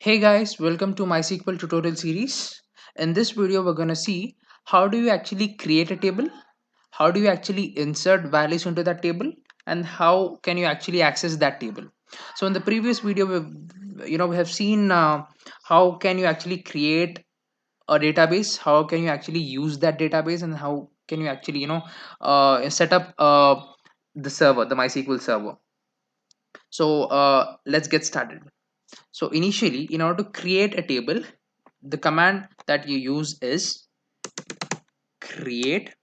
Hey guys, welcome to MySQL tutorial series. In this video, we're going to see how do you actually create a table, how do you actually insert values into that table, and how can you actually access that table. So in the previous video, we have seen how can you actually create a database, how can you actually use that database, and how can you actually set up the server, the MySQL server. So let's get started. So initially, in order to create a table, the command that you use is create,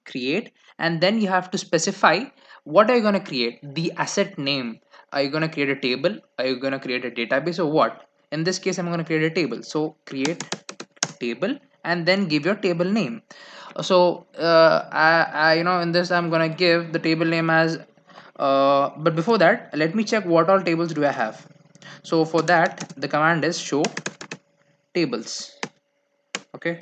create, and then you have to specify what are you going to create, the asset name. Are you going to create a table? Are you going to create a database or what? In this case, I'm going to create a table. So create table and then give your table name. So in this I'm going to give the table name as but before that, let me check what all tables do I have. So for that, the command is show tables. Okay,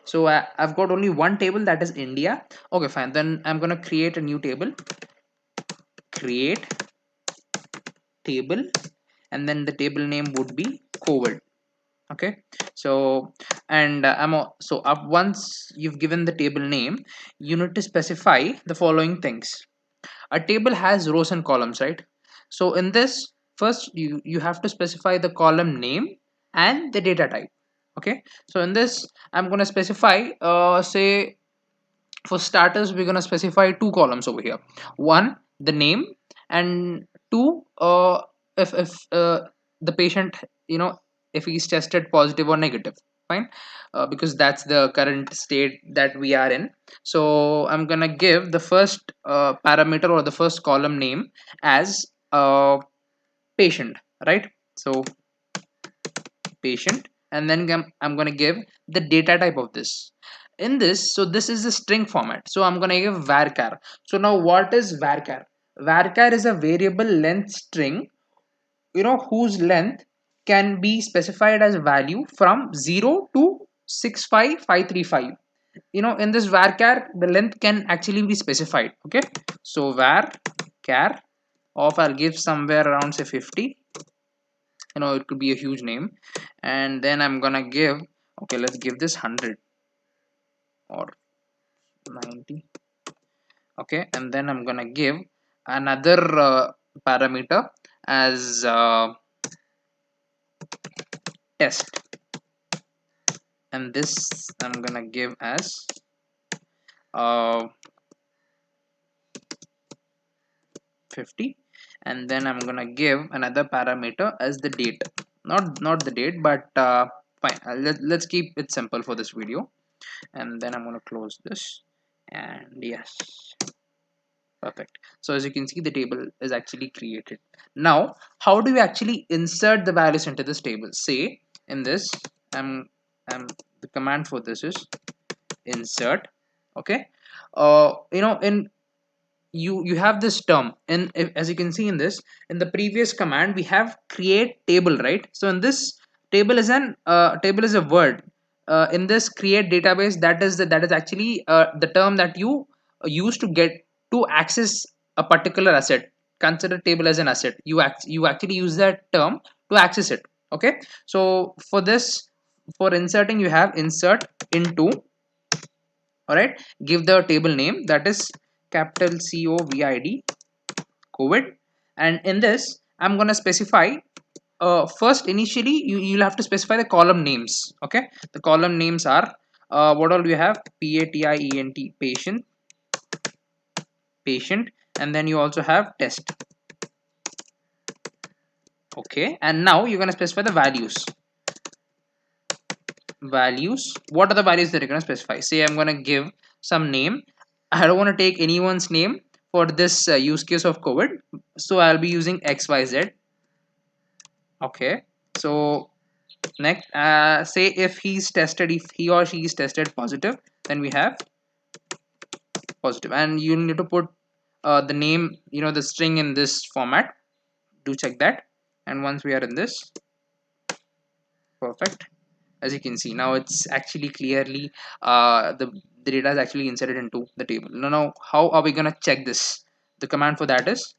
so I've got only one table, that is India. Okay, fine, then I'm gonna create a new table. Create table, and then the table name would be COVID. Okay, so and so up once you've given the table name, you need to specify the following things. A table has rows and columns, right? So in this, first you have to specify the column name and the data type. Okay, so in this I'm going to specify say for starters we're going to specify two columns over here. One, the name, and two, if the patient, if he's tested positive or negative. Fine, because that's the current state that we are in. So I'm gonna give the first parameter or the first column name as patient, right? So patient, and then I'm going to give the data type of this. In this, so this is the string format, so I'm going to give varchar. So now what is varchar? Varchar is a variable length string, whose length can be specified as value from 0 to 65535. In this varchar, the length can actually be specified. Okay, so varchar of, I'll give somewhere around say 50. It could be a huge name. And then I'm gonna give, okay, let's give this 100 or 90. Okay, and then I'm gonna give another parameter as test, and this I'm gonna give as uh, 50. And then I'm gonna give another parameter as the date, not the date, but fine, let's keep it simple for this video. And then I'm gonna close this, and yes, perfect. So as you can see, the table is actually created. Now, how do you actually insert the values into this table? Say in this, the command for this is insert. Okay, in you have this term in, as you can see in this, in the previous command we have create table, right? So in this, table is a word. In this create database, that is actually the term that you use to get to access a particular asset. Consider table as an asset. You actually use that term to access it. Okay, so for this, for inserting, you have insert into. All right, give the table name, that is capital COVID, COVID. And in this, I'm going to specify, first initially you'll have to specify the column names. Okay, the column names are, what all do you have? Patient, patient, patient, and then you also have test. Okay, and now you're going to specify the values. Values, what are the values that you're going to specify? Say I'm going to give some name. I don't want to take anyone's name for this use case of COVID, so I'll be using XYZ. Okay, so next, say if he or she is tested positive, then we have positive, and you need to put the name, the string in this format. Do check that. And once we are in this, perfect. As you can see, now it's actually clearly the data is actually inserted into the table. Now how are we going to check this? The command for that is